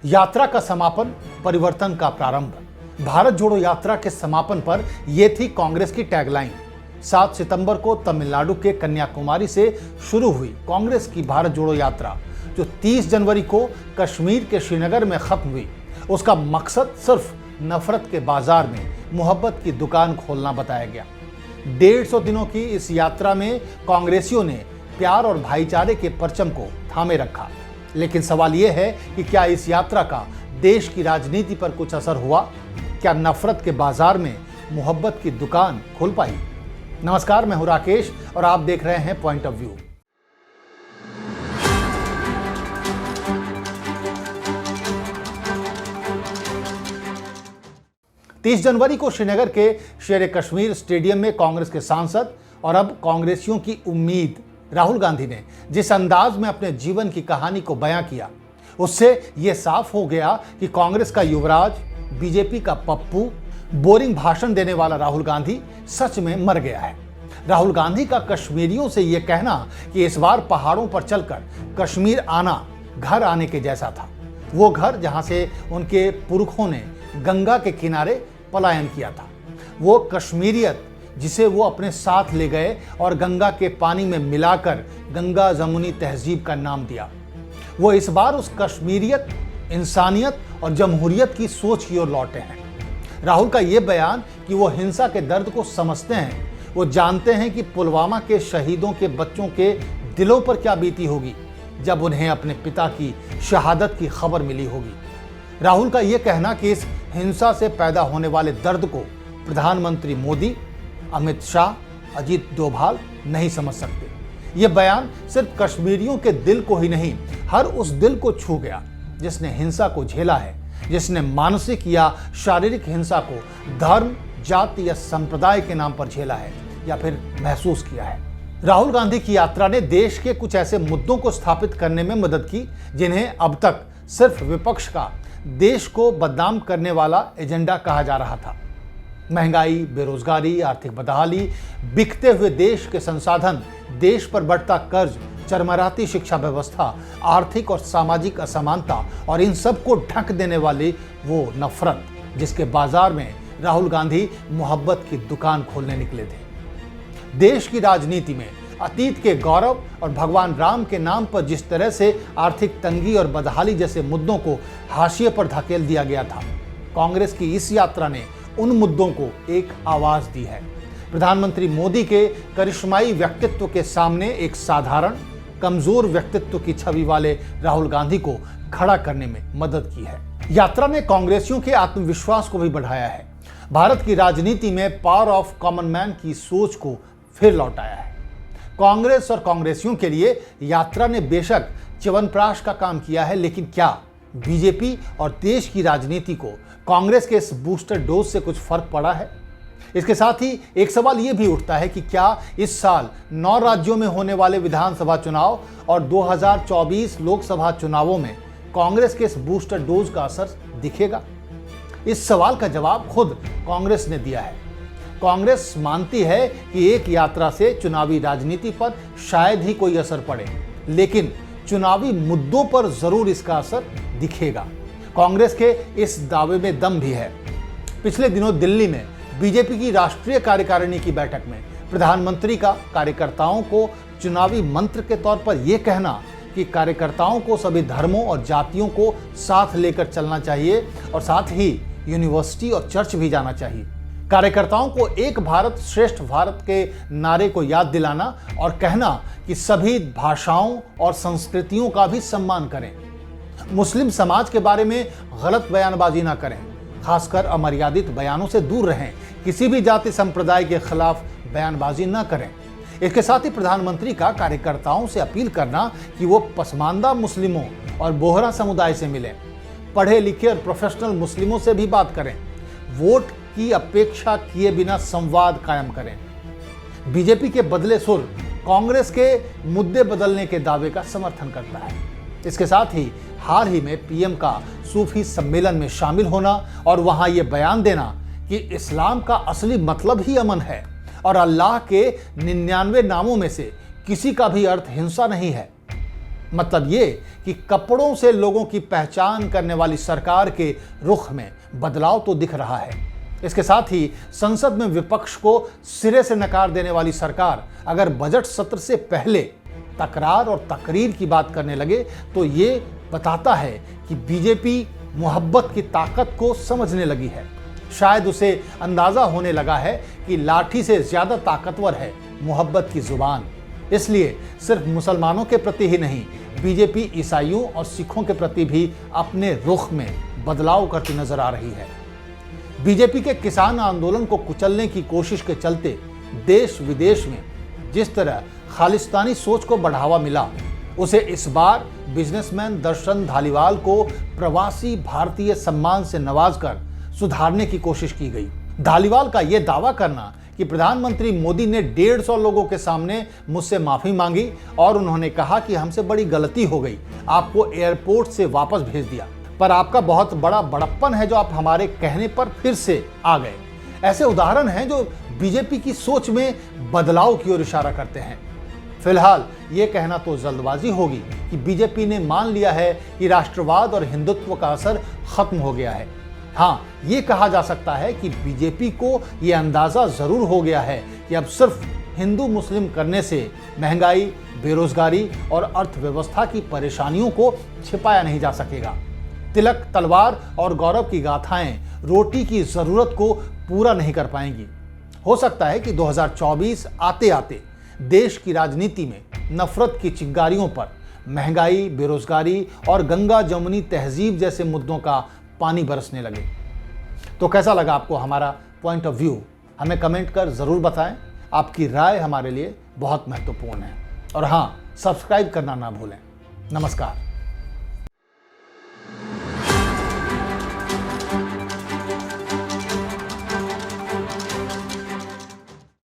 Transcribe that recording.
यात्रा का समापन, परिवर्तन का प्रारंभ। भारत जोड़ो यात्रा के समापन पर यह थी कांग्रेस की टैगलाइन। 7 सितंबर को तमिलनाडु के कन्याकुमारी से शुरू हुई कांग्रेस की भारत जोड़ो यात्रा, जो 30 जनवरी को कश्मीर के श्रीनगर में खत्म हुई, उसका मकसद सिर्फ नफरत के बाजार में मोहब्बत की दुकान खोलना बताया गया। 150 दिनों की इस यात्रा में कांग्रेसियों ने प्यार और भाईचारे के परचम को थामे रखा। लेकिन सवाल यह है कि क्या इस यात्रा का देश की राजनीति पर कुछ असर हुआ? क्या नफरत के बाजार में मोहब्बत की दुकान खुल पाई? नमस्कार, मैं हूं राकेश और आप देख रहे हैं पॉइंट ऑफ व्यू। तीस जनवरी को श्रीनगर के शेर कश्मीर स्टेडियम में कांग्रेस के सांसद और अब कांग्रेसियों की उम्मीद राहुल गांधी ने जिस अंदाज में अपने जीवन की कहानी को बयां किया, उससे यह साफ हो गया कि कांग्रेस का युवराज, बीजेपी का पप्पू, बोरिंग भाषण देने वाला राहुल गांधी सच में मर गया है। राहुल गांधी का कश्मीरियों से यह कहना कि इस बार पहाड़ों पर चलकर कश्मीर आना घर आने के जैसा था, वो घर जहां से उनके पुरखों ने गंगा के किनारे पलायन किया था, वो कश्मीरियत जिसे वो अपने साथ ले गए और गंगा के पानी में मिलाकर गंगा जमुनी तहजीब का नाम दिया। वो इस बार उस कश्मीरियत, इंसानियत और जमहूरियत की सोच की ओर लौटे हैं। राहुल का ये बयान कि वो हिंसा के दर्द को समझते हैं, वो जानते हैं कि पुलवामा के शहीदों के बच्चों के दिलों पर क्या बीती होगी जब उन्हें अपने पिता की शहादत की खबर मिली होगी। राहुल का ये कहना कि इस हिंसा से पैदा होने वाले दर्द को प्रधानमंत्री मोदी, अमित शाह, अजीत डोभाल नहीं समझ सकते। यह बयान सिर्फ कश्मीरियों के दिल को ही नहीं, हर उस दिल को छू गया जिसने हिंसा को झेला है, जिसने मानसिक या शारीरिक हिंसा को धर्म, जाति या संप्रदाय के नाम पर झेला है या फिर महसूस किया है। राहुल गांधी की यात्रा ने देश के कुछ ऐसे मुद्दों को स्थापित करने में मदद की जिन्हें अब तक सिर्फ विपक्ष का देश को बदनाम करने वाला एजेंडा कहा जा रहा था। महंगाई, बेरोजगारी, आर्थिक बदहाली, बिकते हुए देश के संसाधन, देश पर बढ़ता कर्ज, चरमराती शिक्षा व्यवस्था, आर्थिक और सामाजिक असमानता और इन सब को ढक देने वाली वो नफरत जिसके बाजार में राहुल गांधी मोहब्बत की दुकान खोलने निकले थे। देश की राजनीति में अतीत के गौरव और भगवान राम के नाम पर जिस तरह से आर्थिक तंगी और बदहाली जैसे मुद्दों को हाशिए पर धकेल दिया गया था, कांग्रेस की इस यात्रा ने उन मुद्दों को एक आवाज दी है। प्रधानमंत्री मोदी के करिश्माई व्यक्तित्व के सामने एक साधारण, कमजोर व्यक्तित्व की छवि वाले राहुल गांधी को खड़ा करने में मदद की है। यात्रा ने कांग्रेसियों के आत्मविश्वास को भी बढ़ाया है। भारत की राजनीति में पावर ऑफ कॉमन मैन की सोच को फिर लौटाया है। कांग्रेस और कांग्रेसियों के लिए यात्रा ने बेशक च्यवनप्राश का काम किया है, लेकिन क्या बीजेपी और देश की राजनीति को कांग्रेस के इस बूस्टर डोज से कुछ फर्क पड़ा है? इसके साथ ही एक सवाल यह भी उठता है कि क्या इस साल 9 राज्यों में होने वाले विधानसभा चुनाव और 2024 लोकसभा चुनावों में कांग्रेस के इस बूस्टर डोज का असर दिखेगा? इस सवाल का जवाब खुद कांग्रेस ने दिया है। कांग्रेस मानती है कि एक यात्रा से चुनावी राजनीति पर शायद ही कोई असर पड़े, लेकिन चुनावी मुद्दों पर जरूर इसका असर दिखेगा। कांग्रेस के इस दावे में दम भी है। पिछले दिनों दिल्ली में बीजेपी की राष्ट्रीय कार्यकारिणी की बैठक में प्रधानमंत्री का कार्यकर्ताओं को चुनावी मंत्र के तौर पर यह कहना कि कार्यकर्ताओं को सभी धर्मों और जातियों को साथ लेकर चलना चाहिए और साथ ही यूनिवर्सिटी और चर्च भी जाना चाहिए। कार्यकर्ताओं को एक भारत श्रेष्ठ भारत के नारे को याद दिलाना और कहना कि सभी भाषाओं और संस्कृतियों का भी सम्मान करें, मुस्लिम समाज के बारे में गलत बयानबाजी ना करें, खासकर अमर्यादित बयानों से दूर रहें, किसी भी जाति संप्रदाय के खिलाफ बयानबाजी ना करें। इसके साथ ही प्रधानमंत्री का कार्यकर्ताओं से अपील करना कि वो पसमानदा मुस्लिमों और बोहरा समुदाय से मिलें, पढ़े लिखे और प्रोफेशनल मुस्लिमों से भी बात करें, वोट की अपेक्षा किए बिना संवाद कायम करें। बीजेपी के बदले सुर कांग्रेस के मुद्दे बदलने के दावे का समर्थन करता है। इसके साथ ही हाल ही में पीएम का सूफी सम्मेलन में शामिल होना और वहां यह बयान देना कि इस्लाम का असली मतलब ही अमन है और अल्लाह के 99 नामों में से किसी का भी अर्थ हिंसा नहीं है, मतलब ये कि कपड़ों से लोगों की पहचान करने वाली सरकार के रुख में बदलाव तो दिख रहा है। इसके साथ ही संसद में विपक्ष को सिरे से नकार देने वाली सरकार अगर बजट सत्र से पहले तकरार और तकरीर की बात करने लगे तो ये बताता है कि बीजेपी मोहब्बत की ताकत को समझने लगी है। शायद उसे अंदाजा होने लगा है कि लाठी से ज्यादा ताकतवर है मोहब्बत की जुबान। इसलिए सिर्फ मुसलमानों के प्रति ही नहीं, बीजेपी ईसाइयों और सिखों के प्रति भी अपने रुख में बदलाव करती नजर आ रही है। बीजेपी के किसान आंदोलन को कुचलने की कोशिश के चलते देश विदेश में जिस तरह खालिस्तानी सोच को बढ़ावा मिला, उसे इस बार बिजनेसमैन दर्शन धालीवाल को प्रवासी भारतीय सम्मान से नवाजकर सुधारने की कोशिश की गई। धालीवाल का यह दावा करना कि प्रधानमंत्री मोदी ने 150 लोगों के सामने मुझसे माफी मांगी और उन्होंने कहा कि हमसे बड़ी गलती हो गई, आपको एयरपोर्ट से वापस भेज दिया, पर आपका बहुत बड़ा बड़प्पन है जो आप हमारे कहने पर फिर से आ गए। ऐसे उदाहरण हैं जो बीजेपी की सोच में बदलाव की ओर इशारा करते हैं। फिलहाल ये कहना तो जल्दबाजी होगी कि बीजेपी ने मान लिया है कि राष्ट्रवाद और हिंदुत्व का असर खत्म हो गया है। हाँ, ये कहा जा सकता है कि बीजेपी को ये अंदाजा जरूर हो गया है कि अब सिर्फ हिंदू मुस्लिम करने से महंगाई, बेरोजगारी और अर्थव्यवस्था की परेशानियों को छिपाया नहीं जा सकेगा। तिलक, तलवार और गौरव की गाथाएं रोटी की जरूरत को पूरा नहीं कर पाएंगी। हो सकता है कि 2024 आते आते देश की राजनीति में नफरत की चिंगारियों पर महंगाई, बेरोजगारी और गंगा जमुनी तहजीब जैसे मुद्दों का पानी बरसने लगे। तो कैसा लगा आपको हमारा पॉइंट ऑफ व्यू? हमें कमेंट कर जरूर बताएं। आपकी राय हमारे लिए बहुत महत्वपूर्ण है। और हाँ, सब्सक्राइब करना ना भूलें। नमस्कार।